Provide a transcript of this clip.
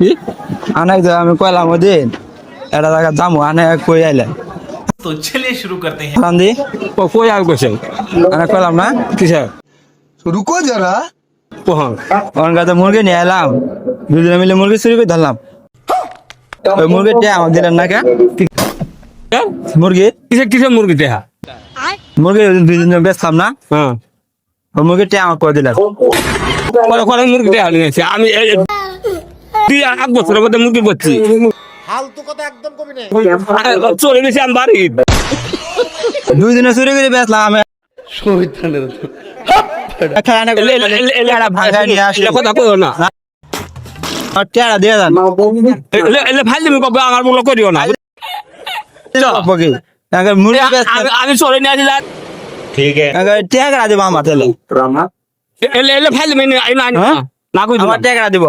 কি আনাই তো আমি কইলাম ওদিন এটা জায়গা যামু আনে কই আইলে तो चलिए शुरू करते हैं। রান্দি কই আর কইছে আনে কইলাম না কিসে रुको जरा কোহন ওর কাছে মুরগি নিয়ে এলাম দুজনে মিলে মুরগি চুরি করে ধরলাম ওই মুরগিটা আমার দিলেন না কে মুরগি কিসে কিসে মুরগি দেহা মুরগি দুজনে বেচলাম না হ্যাঁ ওই মুরগিটা আমার করে দিলেন কত কত মুরগি দেহা নিয়েছে আমি তুই 1 বছরের মধ্যে মুরগি করছি চলে গেছি আমি বাড়ি দুজনে চুরি করে বেচলাম আমি ভাঙা নিয়ে আসলে কথা কইও না টেরা দিয়ে যান এলে ফাইল তুমি কবে আমার মূল্য করিও না মুরগি আমি চলে নিয়ে আসি টেকা দিব আমার তাহলে এলে ফাইল তুমি না কই আমার টেকা দিব